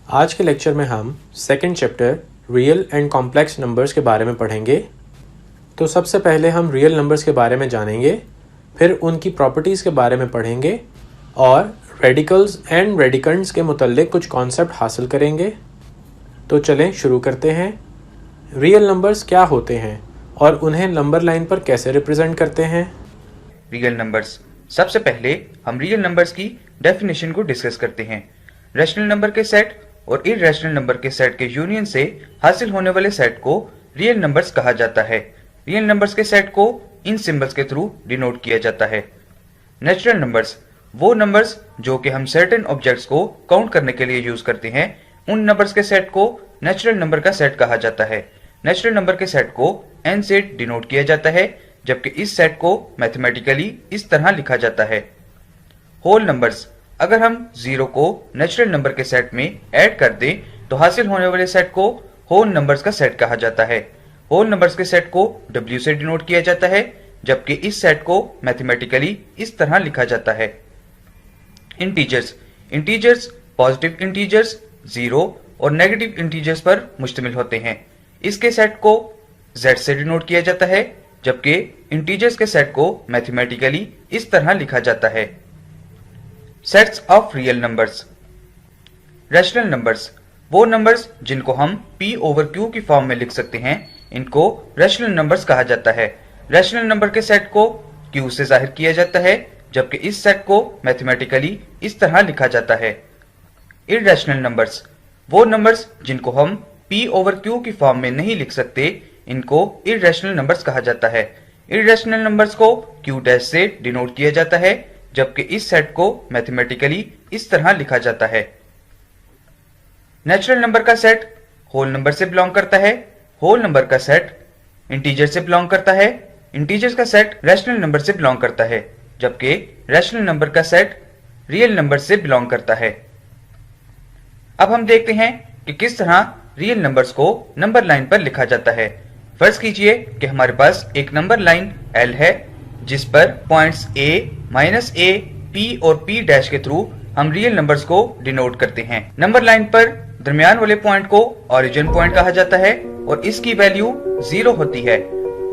आज के लेक्चर में हम second chapter real and complex numbers के बारे में पढ़ेंगे। तो सबसे पहले हम रियल नंबर्स के बारे में जानेंगे, फिर उनकी प्रॉपर्टीज़ के बारे में पढ़ेंगे और रेडिकल्स एंड रेडिकंड्स के मुतल्लिक कुछ कॉन्सेप्ट हासिल करेंगे। तो चलें शुरू करते हैं। रियल नंबर्स क्या होते हैं और उन्हें नंबर लाइन पर कैसे रिप्रेजेंट करते हैं? Real numbers. सबसे पहले हम रियल नंबर्स की डेफिनेशन को डिस्कस करते हैं। रैशनल नंबर के सेट और इररेशनल नंबर के सेट के यूनियन से हासिल होने वाले सेट को रियल नंबर्स कहा जाता है। रियल नंबर्स के सेट को इन सिंबल्स के थ्रू डिनोट किया जाता है। नेचुरल नंबर्स वो नंबर्स जो कि हम सर्टेन ऑब्जेक्ट्स को काउंट करने के लिए यूज करते हैं, उन नंबर्स के सेट को नेचुरल नंबर का सेट कहा जाता है। नेचुरल नंबर के सेट को n से डिनोट किया जाता है, जबकि इस सेट को मैथमेटिकली इस तरह लिखा जाता है। होल नंबर्स, अगर हम 0 को नेचुरल नंबर के सेट में ऐड कर दें तो हासिल होने वाले सेट को होल नंबर्स का सेट कहा जाता है। होल नंबर्स के सेट को w से डिनोट किया जाता है, जबकि इस सेट को मैथमेटिकली इस तरह लिखा जाता है। इंटीजर्स, इंटीजर्स पॉजिटिव इंटीजर्स 0 और नेगेटिव इंटीजर्स पर मुश्तमिल होते हैं। इसके सेट को z से डिनोट किया जाता है, जबकि इंटीजर्स के सेट को मैथमेटिकली इस तरह लिखा जाता है। Sets of real numbers. Rational numbers वो नंबर्स जिनको हम p ओवर q की फॉर्म में लिख सकते हैं, इनको रैशनल नंबर्स कहा जाता है। रैशनल नंबर के सेट को q से जाहिर किया जाता है, जबकि इस सेट को मैथमेटिकली इस तरह लिखा जाता है। इररेशनल नंबर्स वो नंबर्स जिनको हम p ओवर q की फॉर्म में नहीं लिख सकते, इनको इररेशनल नंबर्स कहा जाता है। इररेशनल नंबर्स को q डैश से डिनोट किया जाता है, जबकि इस सेट को मैथमेटिकली इस तरह लिखा जाता है। नेचुरल नंबर का सेट होल नंबर से बिलोंग करता है। होल नंबर का सेट इंटीजर से बिलोंग करता है। इंटीजर्स का सेट रैशनल नंबर से बिलोंग करता है, जबकि रैशनल नंबर का सेट रियल नंबर से बिलोंग करता है। अब हम देखते हैं कि किस तरह रियल नंबर्स को नंबर लाइन पर लिखा जाता है। फर्ज कीजिए कि हमारे पास एक नंबर लाइन L है, जिस पर पॉइंट्स A, -a, P और P डैश के थ्रू हम रियल नंबर्स को डिनोट करते हैं। नंबर लाइन पर दरमियान वाले पॉइंट को ओरिजिन पॉइंट कहा जाता है और इसकी वैल्यू 0 होती है।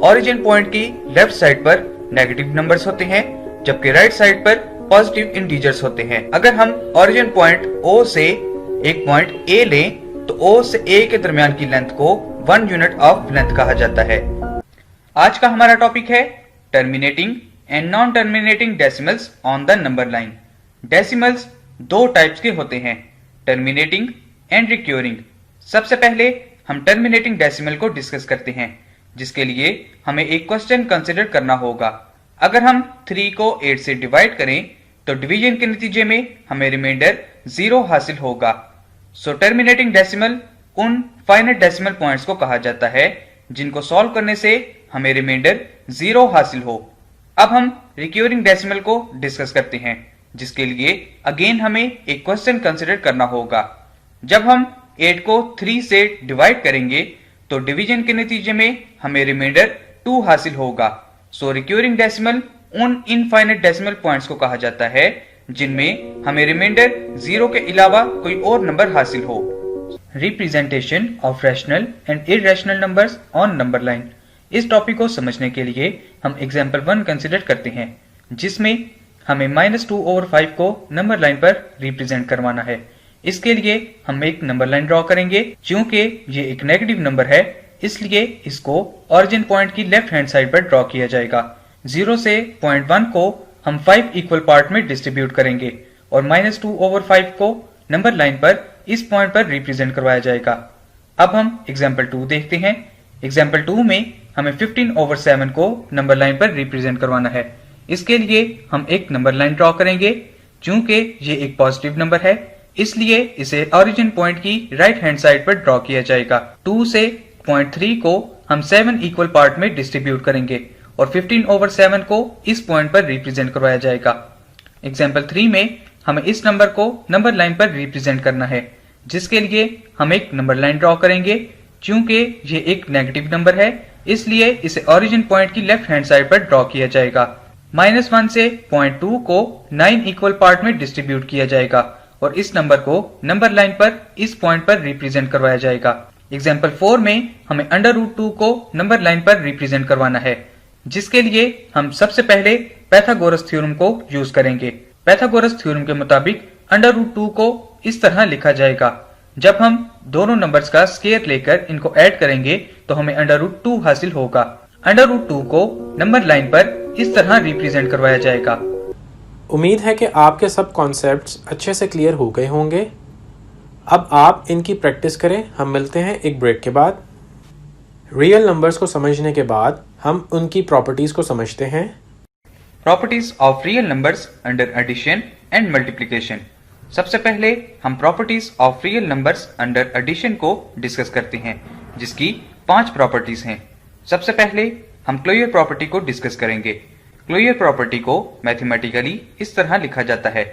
ओरिजिन पॉइंट की लेफ्ट साइड पर नेगेटिव नंबर्स होते हैं, जबकि राइट साइड पर पॉजिटिव इंटीजर्स होते हैं। अगर हम ओरिजिन पॉइंट O से एक पॉइंट A लें तो O से A के दरमियान की लेंथ को 1 यूनिट ऑफ लेंथ कहा जाता है। आज का हमारा टॉपिक है terminating and non terminating decimals on the number line. Decimals दो टाइप्स के होते हैं, टर्मिनेटिंग एंड रिक्योरिंग। सबसे पहले हम टर्मिनेटिंग डेसिमल को डिस्कस करते हैं, जिसके लिए हमें एक क्वेश्चन कंसिडर करना होगा। अगर हम 3 को 8 से डिवाइड करें तो डिवीजन के नतीजे में हमें रिमाइंडर 0 हासिल होगा। सो टर्मिनेटिंग डेसिमल उन फाइनाइट डेसिमल पॉइंट्स को कहा जाता है जिनको सॉल्व करने से हमें रिमाइंडर 0 हासिल हो। अब हम रिक्योरिंग डेसिमल को डिस्कस करते हैं, जिसके लिए अगेन हमें एक क्वेश्चन कंसिडर करना होगा। जब हम 8 को 3 से डिवाइड करेंगे तो डिवीजन के नतीजे में हमें रिमाइंडर 2 हासिल होगा। सो रिक्योरिंग डेसिमल उन इनफाइनाइट डेसिमल पॉइंट्स को कहा जाता है जिनमें हमें रिमाइंडर 0 के अलावा कोई और नंबर हासिल हो। Representation of rational and irrational numbers on number line. इस टॉपिक को समझने के लिए हम एग्जाम्पल 1 कंसिडर करते हैं, जिसमें हमें -2/5 को नंबर लाइन पर रिप्रेजेंट करवाना है। इसके लिए हम एक नंबर लाइन ड्रॉ करेंगे। चूंकि ये एक नेगेटिव नंबर है, इसलिए इसको ओरिजिन पॉइंट की लेफ्ट हैंड साइड पर ड्रॉ किया जाएगा। 0 से 0.1 को हम 5 इक्वल पार्ट में डिस्ट्रीब्यूट करेंगे और -2/5 को नंबर लाइन पर इस पॉइंट पर रिप्रेजेंट करवाया जाएगा। अब हम एग्जाम्पल 2 देखते हैं। एग्जाम्पल 2 में हमें 15/7 को नंबर लाइन पर रिप्रेजेंट करवाना है। इसके लिए हम एक नंबर लाइन ड्रॉ करेंगे। चूंकि ये एक पॉजिटिव नंबर है, इसलिए इसे ओरिजिन पॉइंट की राइट हैंड साइड पर ड्रॉ किया जाएगा। 2 से 0.3 को हम 7 इक्वल पार्ट में डिस्ट्रीब्यूट करेंगे और 15/7 को इस पॉइंट पर रिप्रेजेंट करवाया जाएगा। एग्जाम्पल 3 में हमें इस नंबर को नंबर लाइन पर रिप्रेजेंट करना है, जिसके लिए हम एक नंबर लाइन ड्रॉ करेंगे। चूंकि ये एक नेगेटिव नंबर है, इसलिए इसे ओरिजिन पॉइंट की लेफ्ट हैंड साइड पर ड्रॉ किया जाएगा। -1 से 0.2 को 9 इक्वल पार्ट में डिस्ट्रीब्यूट किया जाएगा और इस नंबर को नंबर लाइन पर इस पॉइंट पर रिप्रेजेंट करवाया जाएगा। एग्जाम्पल 4 में हमें √2 को नंबर लाइन पर रिप्रेजेंट करवाना है, जिसके लिए हम सबसे पहले पाइथागोरस थ्योरम को यूज करेंगे। पाइथागोरस थ्योरम के मुताबिक √2 को इस तरह लिखा जाएगा। जब हम दोनों नंबर्स का स्क्वायर लेकर इनको ऐड करेंगे तो हमें √2 हासिल होगा। √2 को नंबर लाइन पर इस तरह रिप्रेजेंट करवाया जाएगा। उम्मीद है कि आपके सब कॉन्सेप्ट्स अच्छे से क्लियर हो गए होंगे। अब आप इनकी प्रैक्टिस करें। हम मिलते हैं एक ब्रेक के बाद। रियल नंबर्स को समझने के बाद हम उनकी प्रॉपर्टीज को समझते हैं। Properties of real numbers under addition and multiplication. सबसे पहले हम properties of real numbers under addition को डिस्कस करते हैं, जिसकी 5 प्रॉपर्टीज हैं। सबसे पहले हम क्लोजर प्रॉपर्टी को डिस्कस करेंगे। क्लोजर प्रॉपर्टी को मैथमेटिकली इस तरह लिखा जाता है,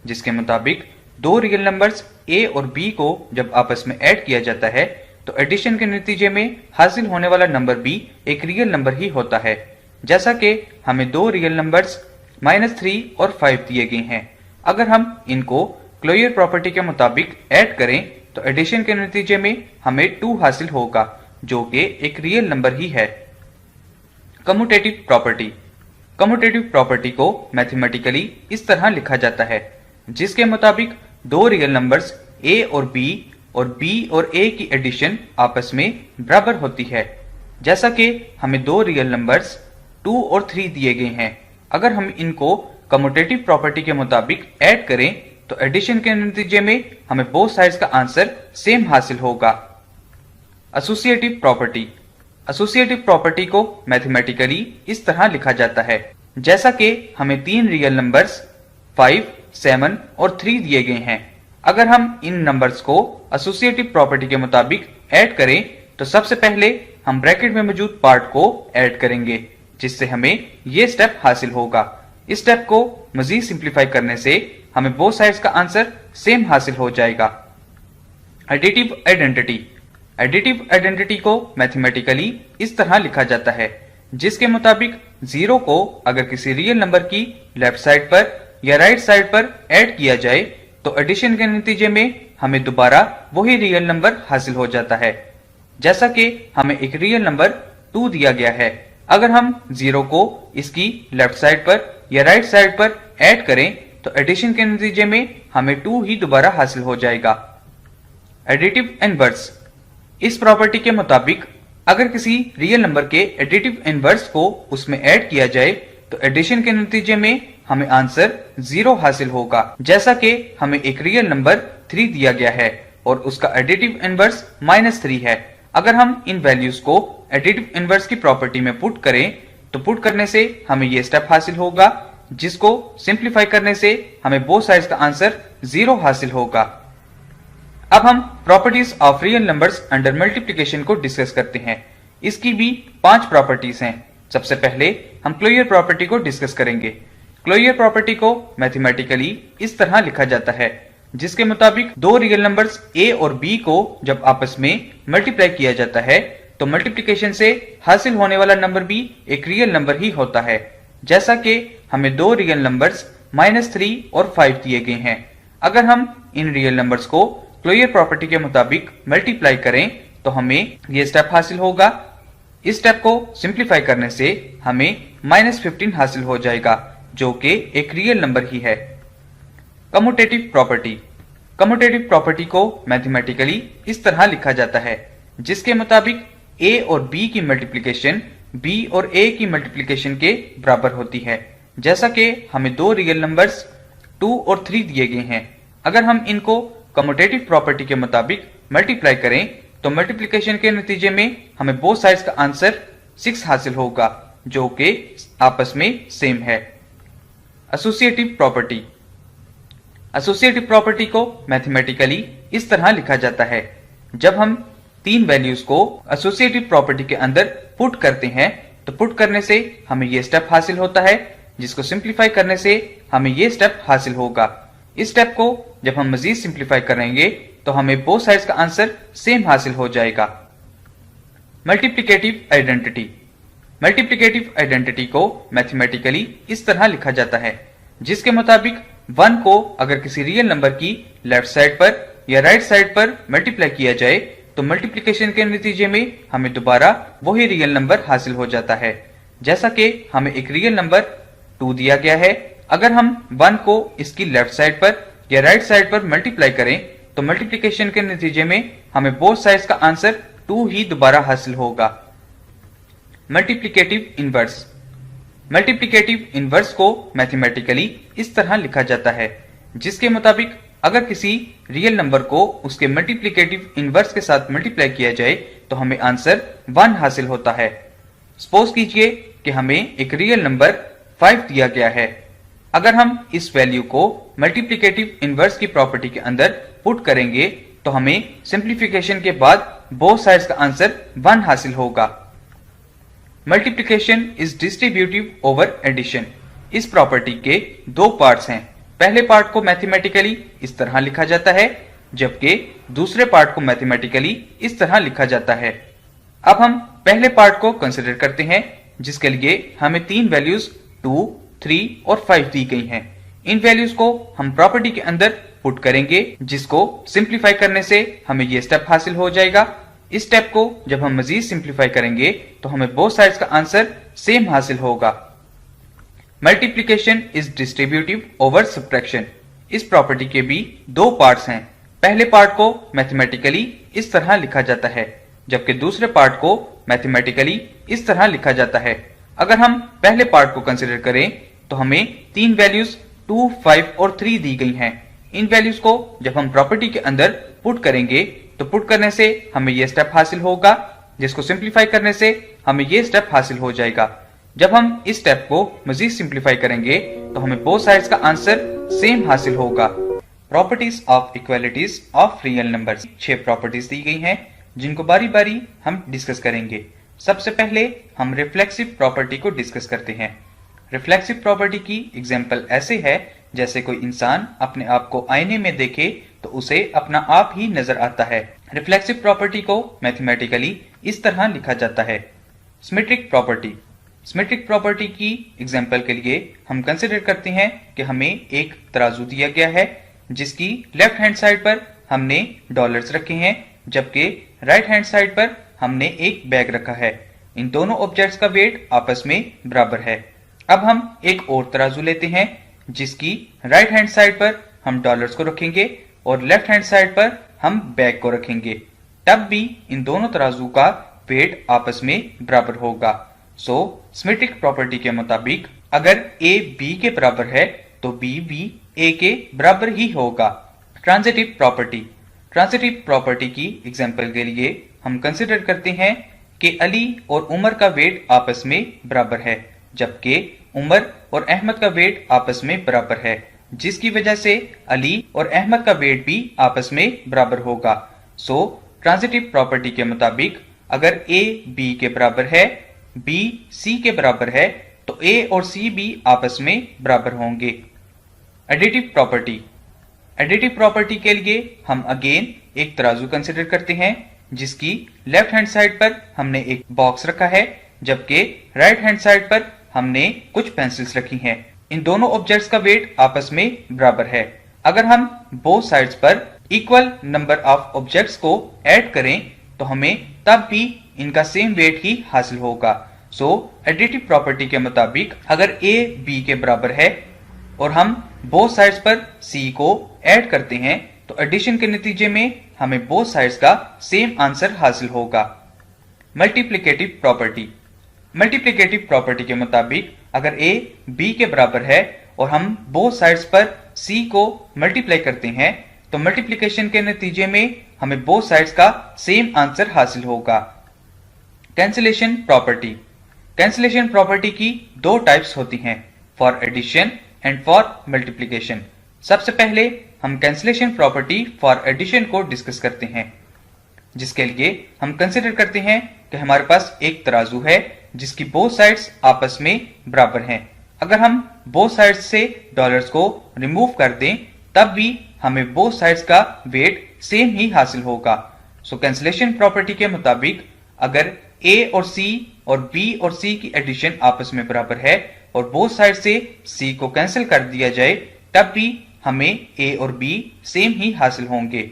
जिसके मुताबिक दो रियल नंबर्स a और b को जब आपस में ऐड किया जाता है तो एडिशन के नतीजे में हासिल होने वाला नंबर b एक रियल नंबर ही होता है। जैसा कि हमें दो रियल नंबर्स -3 और 5 दिए गए हैं। अगर हम इनको क्लोजर प्रॉपर्टी के मुताबिक ऐड करें तो एडिशन के नतीजे में हमें 2 हासिल होगा, जो कि एक रियल नंबर ही है। Commutative property. कम्यूटेटिव प्रॉपर्टी को मैथमेटिकली इस तरह लिखा जाता है, जिसके मुताबिक दो रियल नंबर्स a और b और a की एडिशन आपस में बराबर होती है। जैसा कि हमें दो रियल नंबर्स 2 और 3 दिए गए हैं। अगर हम इनको कम्यूटेटिव प्रॉपर्टी के मुताबिक ऐड करें तो एडिशन के नतीजे में हमें बोथ साइड्स का आंसर सेम हासिल होगा। Associative property. एसोसिएटिव प्रॉपर्टी को मैथमेटिकली इस तरह लिखा जाता है, जैसा कि हमें 3 रियल नंबर्स 5, 7 और 3 दिए गए हैं। अगर हम इन नंबर्स को एसोसिएटिव प्रॉपर्टी के मुताबिक ऐड करें तो सबसे पहले हम ब्रैकेट में मौजूद पार्ट को ऐड करेंगे, जिससे हमें ये स्टेप हासिल होगा। इस स्टेप को मजीद सिंप्लीफाई करने से हमें बोथ साइड्स का आंसर सेम हासिल हो जाएगा। Additive identity. एडिटिव आइडेंटिटी को मैथमेटिकली इस तरह लिखा जाता है, जिसके मुताबिक 0 को अगर किसी रियल नंबर की लेफ्ट साइड पर या राइट साइड पर ऐड किया जाए तो एडिशन के नतीजे में हमें दोबारा वही रियल नंबर हासिल हो जाता है। जैसा कि हमें एक रियल नंबर 2 दिया गया है। अगर हम 0 को इसकी लेफ्ट साइड पर या राइट साइड पर ऐड करें तो एडिशन के नतीजे में हमें 2 ही दोबारा हासिल हो जाएगा। Additive inverse. इस प्रॉपर्टी के मुताबिक अगर किसी रियल नंबर के एडिटिव इनवर्स को उसमें ऐड किया जाए तो एडिशन के नतीजे में हमें आंसर 0 हासिल होगा। जैसा कि हमें एक रियल नंबर 3 दिया गया है और उसका एडिटिव इनवर्स -3 है। अगर हम इन वैल्यूज को एडिटिव इनवर्स की प्रॉपर्टी में पुट करें तो पुट करने से हमें ये स्टेप हासिल होगा, जिसको सिंप्लीफाई करने से हमें बोथ साइड्स का आंसर 0 हासिल होगा। अब हम properties of real numbers under multiplication को डिस्कस करते हैं। इसकी भी 5 प्रॉपर्टीज हैं। सबसे पहले हम क्लोजर प्रॉपर्टी को डिस्कस करेंगे। क्लोजर प्रॉपर्टी को मैथमेटिकली इस तरह लिखा जाता है, जिसके मुताबिक दो रियल नंबर्स a और b को जब आपस में मल्टीप्लाई किया जाता है तो मल्टीप्लिकेशन से हासिल होने वाला नंबर भी एक रियल नंबर ही होता है। जैसा कि हमें दो रियल नंबर्स -3 और 5 दिए गए हैं। अगर हम इन रियल नंबर्स को क्लोजर प्रॉपर्टी के मुताबिक मल्टीप्लाई करें तो हमें ये स्टेप हासिल होगा। इस स्टेप को सिंप्लीफाई करने से हमें -15 हासिल हो जाएगा, जो कि एक रियल नंबर ही है। Commutative property. कम्यूटेटिव प्रॉपर्टी को मैथमेटिकली इस तरह लिखा जाता है, जिसके मुताबिक a और b की मल्टीप्लिकेशन b और a की मल्टीप्लिकेशन के बराबर होती है। जैसा कि हमें दो रियल नंबर्स 2 और 3 दिए गए हैं। अगर हम इनको कम्यूटेटिव प्रॉपर्टी के मुताबिक मल्टीप्लाई करें तो मल्टीप्लिकेशन के नतीजे में हमें बोथ साइड्स का आंसर 6 हासिल होगा, जो कि आपस में सेम है। Associative property. एसोसिएटिव प्रॉपर्टी को मैथमेटिकली इस तरह लिखा जाता है, जब हम 3 वैल्यूज को एसोसिएटिव प्रॉपर्टी के अंदर पुट करते हैं तो पुट करने से हमें ये स्टेप हासिल होता है, जिसको सिंप्लीफाई करने से हमें ये स्टेप हासिल होगा। इस स्टेप को जब हम मजीद सिंप्लीफाई करेंगे तो हमें बोथ साइड्स का आंसर सेम हासिल हो जाएगा। Multiplicative identity. मल्टीप्लिकेटिव आइडेंटिटी को मैथमेटिकली इस तरह लिखा जाता है, जिसके मुताबिक 1 को अगर किसी रियल नंबर की लेफ्ट साइड पर या राइट साइड पर मल्टीप्लाई किया जाए तो मल्टीप्लिकेशन के नतीजे में हमें दोबारा वही रियल नंबर हासिल हो जाता है। जैसा कि हमें एक रियल नंबर 2 दिया गया है, अगर हम 1 को इसकी लेफ्ट साइड पर या राइट साइड पर मल्टीप्लाई करें तो मल्टीप्लिकेशन के नतीजे में हमें बोथ साइड्स का आंसर 2 ही दोबारा हासिल होगा। Multiplicative inverse. मल्टीप्लिकेटिव इनवर्स को मैथमेटिकली इस तरह लिखा जाता है, जिसके मुताबिक अगर किसी रियल नंबर को उसके मल्टीप्लिकेटिव इनवर्स के साथ मल्टीप्लाई किया जाए तो हमें आंसर 1 हासिल होता है। सपोज कीजिए कि हमें एक रियल नंबर 5 दिया गया है। अगर हम इस वैल्यू को मल्टीप्लिकेटिव इनवर्स की प्रॉपर्टी के अंदर पुट करेंगे तो हमें सिंप्लीफिकेशन के बाद बोथ साइड्स का आंसर 1 हासिल होगा। Multiplication is distributive over addition. इस प्रॉपर्टी के 2 पार्ट्स हैं। पहले पार्ट को मैथमेटिकली इस तरह लिखा जाता है, जबकि दूसरे पार्ट को मैथमेटिकली इस तरह लिखा जाता है। अब हम पहले पार्ट को कंसिडर करते हैं, जिसके लिए हमें 3 वैल्यूज 2, 3 और 5 दी गई हैं। इन वैल्यूज को हम प्रॉपर्टी के अंदर पुट करेंगे, जिसको सिंप्लीफाई करने से हमें ये स्टेप हासिल हो जाएगा। इस स्टेप को जब हम मजीद सिंप्लीफाई करेंगे तो हमें बोथ साइड्स का आंसर सेम हासिल होगा। Multiplication is distributive over subtraction. इस प्रॉपर्टी के भी 2 पार्ट्स हैं। पहले पार्ट को मैथमेटिकली इस तरह लिखा जाता है, जबकि दूसरे पार्ट को मैथमेटिकली इस तरह लिखा जाता है। अगर हम पहले पार्ट को कंसिडर करें तो हमें 3 वैल्यूज 2, 5 और 3 दी गई हैं। इन वैल्यूज को जब हम प्रॉपर्टी के अंदर पुट करेंगे तो पुट करने से हमें यह स्टेप हासिल होगा, जिसको सिंप्लीफाई करने से हमें यह स्टेप हासिल हो जाएगा। जब हम इस स्टेप को मजीद सिंप्लीफाई करेंगे तो हमें बोथ साइड्स का आंसर सेम हासिल होगा। Properties of equalities of real numbers. 6 properties दी गई हैं, जिनको बारी बारी हम डिस्कस करेंगे। सबसे पहले हम रिफ्लेक्सिव प्रॉपर्टी को डिस्कस करते हैं। रिफ्लेक्सिव प्रॉपर्टी की एग्जाम्पल ऐसे है जैसे कोई इंसान अपने आप को आईने में देखे तो उसे अपना आप ही नजर आता है। रिफ्लेक्सिव प्रॉपर्टी को मैथमेटिकली इस तरह लिखा जाता है। Symmetric property. सिमेट्रिक प्रॉपर्टी की एग्जाम्पल के लिए हम कंसिडर करते हैं कि हमें एक तराजू दिया गया है, जिसकी लेफ्ट हैंड साइड पर हमने डॉलर्स रखे हैं, जबकि राइट हैंड साइड पर हमने एक बैग रखा है। इन दोनों ऑब्जेक्ट्स का वेट आपस में बराबर है। अब हम एक और तराजू लेते हैं, जिसकी राइट हैंड साइड पर हम डॉलर्स को रखेंगे और लेफ्ट हैंड साइड पर हम बैग को रखेंगे। तब भी इन दोनों तराजू का वेट आपस में बराबर होगा। सो सिमेट्रिक प्रॉपर्टी के मुताबिक अगर A B के बराबर है तो B भी A के बराबर ही होगा। Transitive property. ट्रांजिटिव प्रॉपर्टी की एग्जांपल के लिए हम कंसिडर करते हैं कि अली और उमर का वेट आपस में बराबर है, जबकि उमर और अहमद का वेट आपस में बराबर है, जिसकी वजह से अली और अहमद का वेट भी आपस में बराबर होगा। सो ट्रांजिटिव प्रॉपर्टी के मुताबिक अगर A B के बराबर है, B C के बराबर है, तो A और C भी आपस में बराबर होंगे। Additive property. एडिटिव प्रॉपर्टी के लिए हम अगेन एक तराजू कंसिडर करते हैं, जिसकी लेफ्ट हैंड साइड पर हमने एक बॉक्स रखा है, जबकि राइट हैंड साइड पर हमने कुछ पेंसिल्स रखी हैं। इन दोनों ऑब्जेक्ट्स का वेट आपस में बराबर है। अगर हम बोथ साइड्स पर इक्वल नंबर ऑफ ऑब्जेक्ट्स को ऐड करें तो हमें तब भी इनका सेम वेट ही हासिल होगा। सो एडिटिव प्रॉपर्टी के मुताबिक अगर A B के बराबर है और हम बोथ साइड्स पर C को ऐड करते हैं तो एडिशन के नतीजे में हमें बोथ साइड्स का सेम आंसर हासिल होगा। Multiplicative property. मल्टीप्लिकेटिव प्रॉपर्टी के मुताबिक अगर A B के बराबर है और हम बोथ साइड्स पर C को मल्टीप्लाई करते हैं तो मल्टीप्लिकेशन के नतीजे में हमें बोथ साइड्स का सेम आंसर हासिल होगा। Cancellation property. कैंसिलेशन प्रॉपर्टी की 2 टाइप्स होती हैं, for addition and for multiplication. सबसे पहले हम कैंसिलेशन प्रॉपर्टी फॉर एडिशन को डिस्कस करते हैं, जिसके लिए हम कंसिडर करते हैं कि हमारे पास एक तराजू है जिसकी बोथ साइड्स आपस में बराबर हैं। अगर हम बोथ साइड्स से डॉलर्स को रिमूव कर दें तब भी हमें बोथ साइड्स का वेट सेम ही हासिल होगा। सो कैंसिलेशन प्रॉपर्टी के मुताबिक अगर A और C और B और C की एडिशन आपस में बराबर है और बोथ साइड से C को कैंसिल कर दिया जाए तब भी हमें a और b सेम ही हासिल होंगे।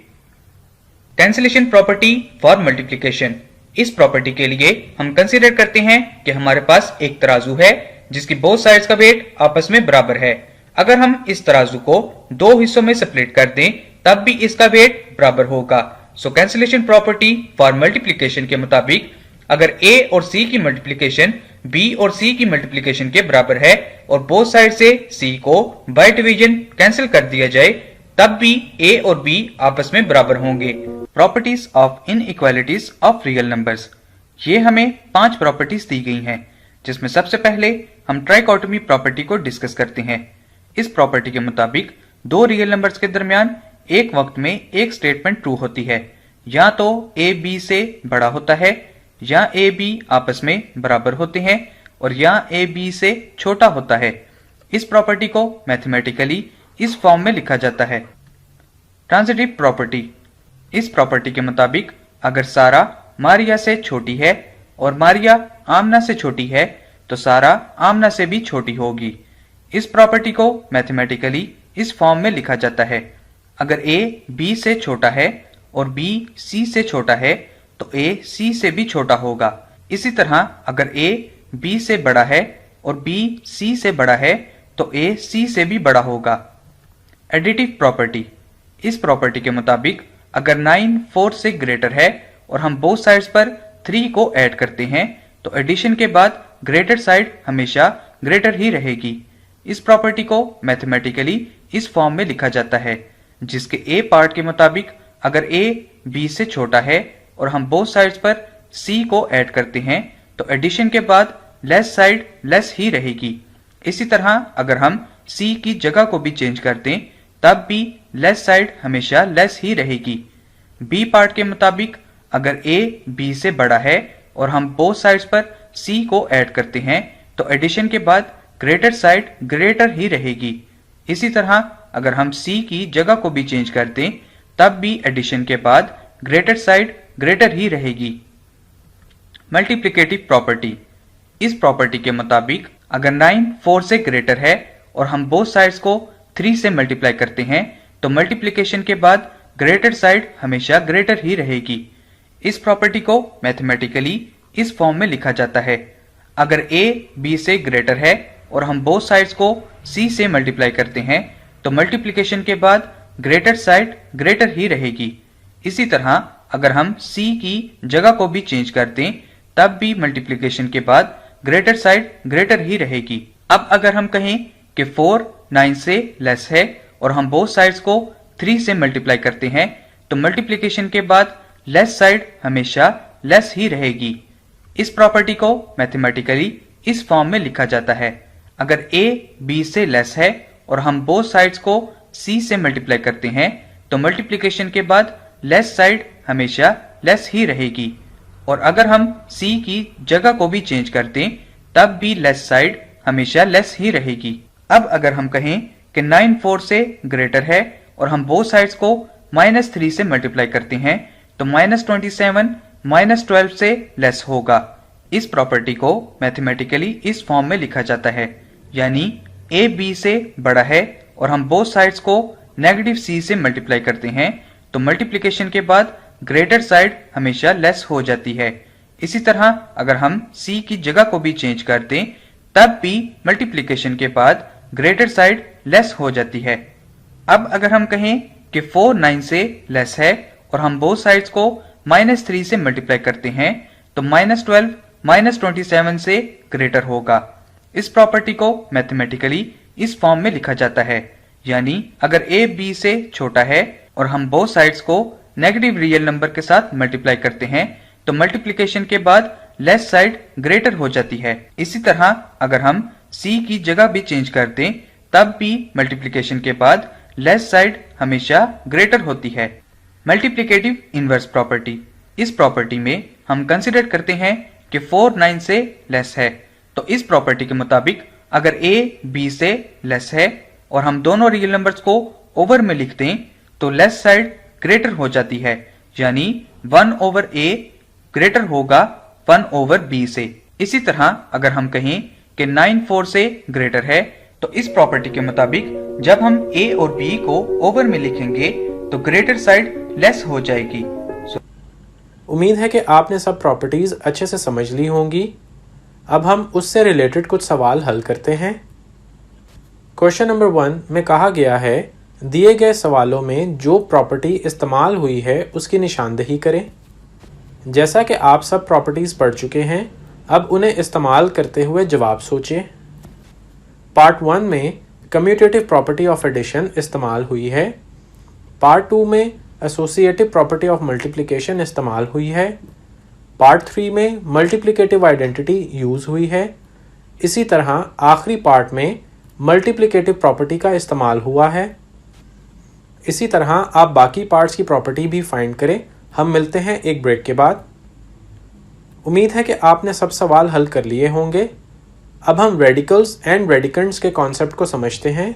Cancellation property for multiplication. इस प्रॉपर्टी के लिए हम कंसीडर करते हैं कि हमारे पास एक तराजू है जिसकी बोथ साइड्स का वेट आपस में बराबर है। अगर हम इस तराजू को दो हिस्सों में स्प्लिट कर दें तब भी इसका वेट बराबर होगा। सो कैंसिलेशन प्रॉपर्टी फॉर मल्टीप्लिकेशन के मुताबिक अगर a और c की मल्टीप्लिकेशन b और c की मल्टीप्लिकेशन के बराबर है और बोथ साइड से c को बाय डिवीजन कैंसिल कर दिया जाए तब भी a और b आपस में बराबर होंगे। Properties of inequalities of real numbers. ये हमें 5 प्रॉपर्टीज दी गई हैं, जिसमें सबसे पहले हम ट्राइकोटोमी प्रॉपर्टी को डिस्कस करते हैं। इस प्रॉपर्टी के मुताबिक दो रियल नंबर्स के दरमियान एक वक्त में एक स्टेटमेंट ट्रू होती है, या तो a b से बड़ा होता है, या a b आपस में बराबर होते हैं, और या a b से छोटा होता है। इस प्रॉपर्टी को मैथमेटिकली इस फॉर्म में लिखा जाता है। Transitive property. इस प्रॉपर्टी के मुताबिक अगर सारा मारिया से छोटी है और मारिया आमना से छोटी है तो सारा आमना से भी छोटी होगी। इस प्रॉपर्टी को मैथमेटिकली इस फॉर्म में लिखा जाता है। अगर a b से छोटा है और b c से छोटा है तो a c से भी छोटा होगा। इसी तरह अगर a b से बड़ा है और b c से बड़ा है तो a c से भी बड़ा होगा। Additive property. इस प्रॉपर्टी के मुताबिक अगर 9 4 से ग्रेटर है और हम बोथ साइड्स पर 3 को ऐड करते हैं तो एडिशन के बाद ग्रेटर साइड हमेशा ग्रेटर ही रहेगी। इस प्रॉपर्टी को मैथमेटिकली इस फॉर्म में लिखा जाता है, जिसके a पार्ट के मुताबिक अगर a b से छोटा है और हम बोथ साइड्स पर c को ऐड करते हैं तो एडिशन के बाद लेस साइड लेस ही रहेगी। इसी तरह अगर हम c की जगह को भी चेंज कर दें तब भी लेस साइड हमेशा लेस ही रहेगी। b पार्ट के मुताबिक अगर a b से बड़ा है और हम बोथ साइड्स पर c को ऐड करते हैं तो एडिशन के बाद ग्रेटर साइड ग्रेटर ही रहेगी। इसी तरह अगर हम c की जगह को भी चेंज कर दें तब भी एडिशन के बाद ग्रेटर साइड ग्रेटर ही रहेगी। Multiplicative property. इस प्रॉपर्टी के मुताबिक अगर 9 4 से ग्रेटर है और हम बोथ साइड्स को 3 से मल्टीप्लाई करते हैं तो मल्टीप्लिकेशन के बाद ग्रेटर साइड हमेशा ग्रेटर ही रहेगी। इस प्रॉपर्टी को मैथमेटिकली इस फॉर्म में लिखा जाता है। अगर a b से ग्रेटर है और हम बोथ साइड्स को c से मल्टीप्लाई करते हैं तो मल्टीप्लिकेशन के बाद ग्रेटर साइड ग्रेटर ही रहेगी। इसी तरह अगर हम c की जगह को भी चेंज कर दें तब भी मल्टीप्लिकेशन के बाद ग्रेटर साइड ग्रेटर ही रहेगी। अब अगर हम कहें कि 4 9 से लेस है और हम बोथ साइड्स को 3 से मल्टीप्लाई करते हैं तो मल्टीप्लिकेशन के बाद लेस साइड हमेशा लेस ही रहेगी। इस प्रॉपर्टी को मैथमेटिकली इस फॉर्म में लिखा जाता है। अगर a b से लेस है और हम बोथ साइड्स को c से मल्टीप्लाई करते हैं तो मल्टीप्लिकेशन के बाद लेस साइड हमेशा लेस ही रहेगी, और अगर हम c की जगह को भी चेंज कर दें तब भी लेस साइड हमेशा लेस ही रहेगी। अब अगर हम कहें कि 9 4 से ग्रेटर है और हम बोथ साइड्स को -3 से मल्टीप्लाई करते हैं तो -27 -12 से लेस होगा। इस प्रॉपर्टी को मैथमेटिकली इस फॉर्म में लिखा जाता है, यानी a b से बड़ा है और हम बोथ साइड्स को -c से मल्टीप्लाई करते हैं तो मल्टीप्लिकेशन के बाद ग्रेटर साइड हमेशा लेस हो जाती है। इसी तरह अगर हम c की जगह को भी चेंज कर दें तब भी मल्टीप्लिकेशन के बाद ग्रेटर साइड लेस हो जाती है। अब अगर हम कहें कि 4 9 से लेस है और हम बोथ साइड्स को -3 से मल्टीप्लाई करते हैं तो -12 -27 से ग्रेटर होगा। इस प्रॉपर्टी को मैथमेटिकली इस फॉर्म में लिखा जाता है, यानी अगर a b से छोटा है और हम बोथ साइड्स को नेगेटिव रियल नंबर के साथ मल्टीप्लाई करते हैं तो मल्टीप्लिकेशन के बाद लेस साइड ग्रेटर हो जाती है। इसी तरह अगर हम c की जगह भी चेंज कर दें तब भी मल्टीप्लिकेशन के बाद लेस साइड हमेशा ग्रेटर होती है। Multiplicative inverse property. इस प्रॉपर्टी में हम कंसीडर करते हैं कि 4 9 से लेस है, तो इस प्रॉपर्टी के मुताबिक अगर a b से लेस है और हम दोनों रियल नंबर्स को ओवर में लिख दें तो लेस साइड ग्रेटर हो जाती है, यानी 1/a ग्रेटर होगा 1/b से। इसी तरह अगर हम कहें कि 9 4 से ग्रेटर है तो इस प्रॉपर्टी के मुताबिक जब हम a और b को ओवर में लिखेंगे तो ग्रेटर साइड लेस हो जाएगी। उम्मीद है कि आपने सब प्रॉपर्टीज अच्छे से समझ ली होंगी। अब हम उससे रिलेटेड कुछ सवाल हल करते हैं। क्वेश्चन नंबर 1 में कहा गया है, दिए गए सवालों में जो प्रॉपर्टी इस्तेमाल हुई है उसकी निशानदेही करें। जैसा कि आप सब प्रॉपर्टीज पढ़ चुके हैं, अब उन्हें इस्तेमाल करते हुए जवाब सोचें। पार्ट 1 में कम्यूटेटिव प्रॉपर्टी ऑफ एडिशन इस्तेमाल हुई है। पार्ट 2 में एसोसिएटिव प्रॉपर्टी ऑफ मल्टीप्लिकेशन इस्तेमाल हुई है। पार्ट 3 में मल्टीप्लिकेटिव आइडेंटिटी यूज़ हुई है। इसी तरह आखिरी पार्ट में मल्टीप्लिकेटिव प्रॉपर्टी का इस्तेमाल हुआ है। इसी तरह आप बाकी पार्ट्स की प्रॉपर्टी भी फाइंड करें। हम मिलते हैं एक ब्रेक के बाद। उम्मीद है कि आपने सब सवाल हल कर लिए होंगे। अब हम रेडिकल्स एंड रेडिकेंट्स के कॉन्सेप्ट को समझते हैं।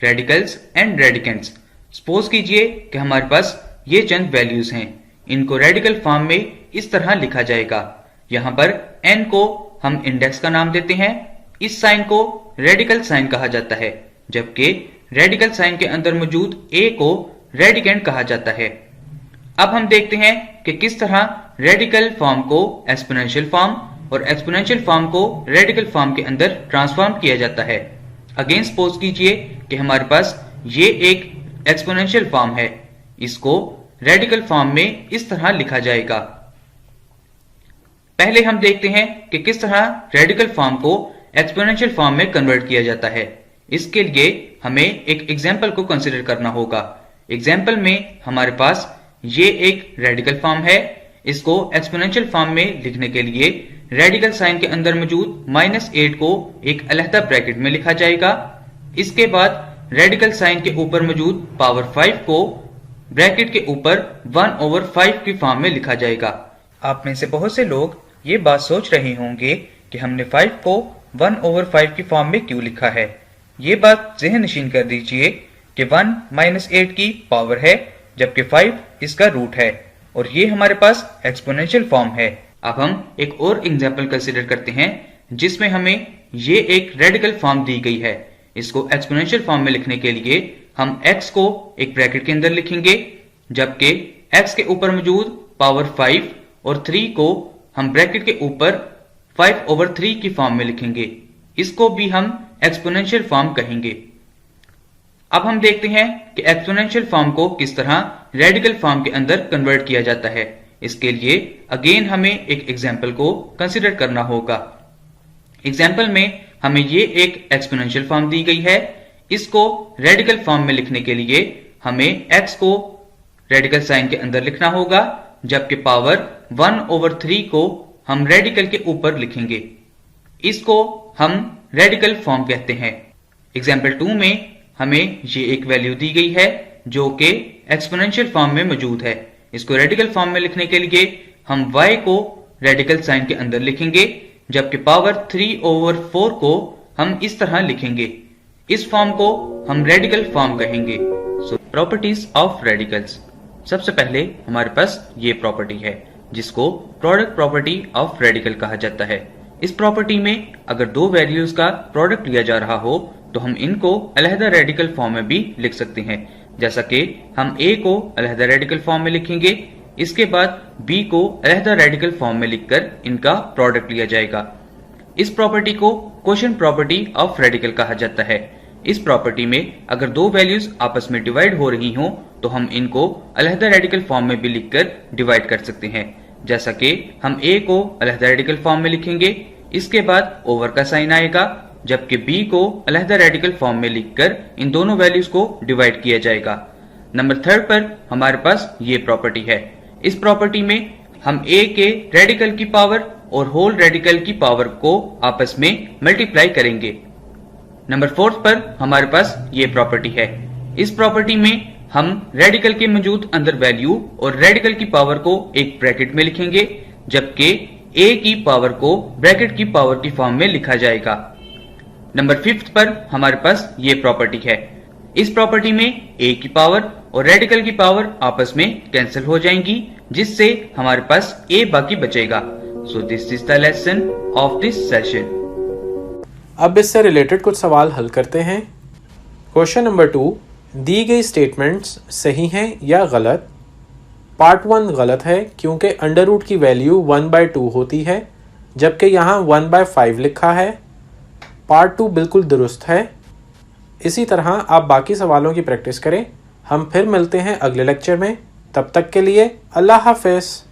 Radicals and radicands. सपोज कीजिए कि हमारे पास ये चंद वैल्यूज हैं। इनको रेडिकल फॉर्म में इस तरह लिखा जाएगा। यहाँ पर n को हम इंडेक्स का नाम देते हैं। इस साइन को रेडिकल साइन कहा जाता है, जबकि रेडिकल साइन के अंदर मौजूद a को रेडिकेंट कहा जाता है। अब हम देखते हैं कि किस तरह रेडिकल फॉर्म को एक्सपोनेंशियल फॉर्म और एक्सपोनेंशियल फॉर्म को रेडिकल फॉर्म के अंदर ट्रांसफॉर्म किया जाता है। अगेन सपोज कीजिए कि हमारे पास ये एक एक्सपोनेंशियल फॉर्म है। इसको रेडिकल फॉर्म में इस तरह लिखा जाएगा। पहले हम देखते हैं कि किस तरह रेडिकल फॉर्म को एक्सपोनेंशियल फॉर्म में कन्वर्ट किया जाता है। इसके लिए हमें एक एग्जाम्पल को कंसिडर करना होगा। एग्जाम्पल में हमारे पास ये एक रेडिकल फॉर्म है। इसको एक्सपोनेंशियल फॉर्म में लिखने के लिए रेडिकल साइन के अंदर मौजूद -8 को एक अलहदा ब्रैकेट में लिखा जाएगा। इसके बाद रेडिकल साइन के ऊपर मौजूद पावर 5 को ब्रैकेट के ऊपर 1/5 की फॉर्म में लिखा जाएगा। आप में से बहुत से लोग ये बात सोच रहे होंगे कि हमने 5 को 1/5 की फॉर्म में क्यों लिखा है। ये बात ज़हन नशीन कर दीजिए कि 1 - 8 की पावर है, जबकि 5 इसका रूट है और ये हमारे पास एक्सपोनेंशियल फॉर्म है। अब हम एक और एग्जाम्पल कंसिडर करते हैं जिसमें हमें ये एक रेडिकल फॉर्म दी गई है। इसको एक्सपोनेंशियल फॉर्म में लिखने के लिए हम x को एक ब्रैकेट के अंदर लिखेंगे, जबकि x के ऊपर मौजूद पावर 5 और 3 को हम ब्रैकेट के ऊपर 5/3 की फॉर्म में लिखेंगे। इसको भी हम एक्सपोनेंशियल फॉर्म कहेंगे। अब हम देखते हैं कि एक्सपोनेंशियल फॉर्म को किस तरह रेडिकल फॉर्म के अंदर कन्वर्ट किया जाता है। इसके लिए अगेन हमें एक एग्जाम्पल को कंसिडर करना होगा। एग्जाम्पल में हमें ये एक एक्सपोनेंशियल फॉर्म दी गई है। इसको रेडिकल फॉर्म में लिखने के लिए हमें x को रेडिकल साइन के अंदर लिखना होगा, जबकि पावर 1/3 को हम रेडिकल के ऊपर लिखेंगे। इसको हम रेडिकल फॉर्म कहते हैं। एग्जाम्पल 2 में हमें ये एक वैल्यू दी गई है जो कि एक्सपोनेंशियल फॉर्म में मौजूद है। इसको रेडिकल फॉर्म में लिखने के लिए हम y को रेडिकल साइन के अंदर लिखेंगे, जबकि पावर 3/4 को हम इस तरह लिखेंगे। इस फॉर्म को हम रेडिकल फॉर्म कहेंगे। Properties of radicals. सबसे पहले हमारे पास ये प्रॉपर्टी है जिसको प्रोडक्ट प्रॉपर्टी ऑफ रेडिकल कहा जाता है। इस प्रॉपर्टी में अगर दो वैल्यूज का प्रोडक्ट लिया जा रहा हो तो हम इनको अलहदा रेडिकल फॉर्म में भी लिख सकते हैं। जैसा कि हम a को अलहदा रेडिकल फॉर्म में लिखेंगे, इसके बाद b को अलहदा रेडिकल फॉर्म में लिखकर इनका प्रोडक्ट लिया जाएगा। इस प्रॉपर्टी को क्वोशिएंट प्रॉपर्टी ऑफ रेडिकल कहा जाता है। इस प्रॉपर्टी में अगर दो वैल्यूज आपस में डिवाइड हो रही हों तो हम इनको अलहदा रेडिकल फॉर्म में भी लिखकर डिवाइड कर सकते हैं। जैसा कि हम a को अलहदा रेडिकल फॉर्म में लिखेंगे, इसके बाद ओवर का साइन आएगा, जबकि b को अलहदा रेडिकल फॉर्म में लिखकर इन दोनों वैल्यूज को डिवाइड किया जाएगा। नंबर 3 पर हमारे पास ये प्रॉपर्टी है। इस प्रॉपर्टी में हम a के रेडिकल की पावर और होल रेडिकल की पावर को आपस में मल्टीप्लाई करेंगे। नंबर 4 पर हमारे पास ये प्रॉपर्टी है। इस प्रॉपर्टी में हम रेडिकल के मौजूद अंदर वैल्यू और रेडिकल की पावर को एक ब्रैकेट में लिखेंगे, जबकि a की पावर को ब्रैकेट की पावर की फॉर्म में लिखा जाएगा। नंबर 5 पर हमारे पास ये प्रॉपर्टी है। इस प्रॉपर्टी में a की पावर और रेडिकल की पावर आपस में कैंसिल हो जाएंगी, जिससे हमारे पास a बाकी बचेगा। So this is the lesson of this session. अब इससे रिलेटेड कुछ सवाल हल करते हैं। क्वेश्चन नंबर 2, दी गई स्टेटमेंट्स सही हैं या गलत? पार्ट 1 गलत है क्योंकि अंडर रूट की वैल्यू 1/2 होती है, जबकि यहाँ 1/5 लिखा है। पार्ट 2 बिल्कुल दुरुस्त है। इसी तरह आप बाकी सवालों की प्रैक्टिस करें। हम फिर मिलते हैं अगले लेक्चर में। तब तक के लिए अल्लाह हाफ़िज़।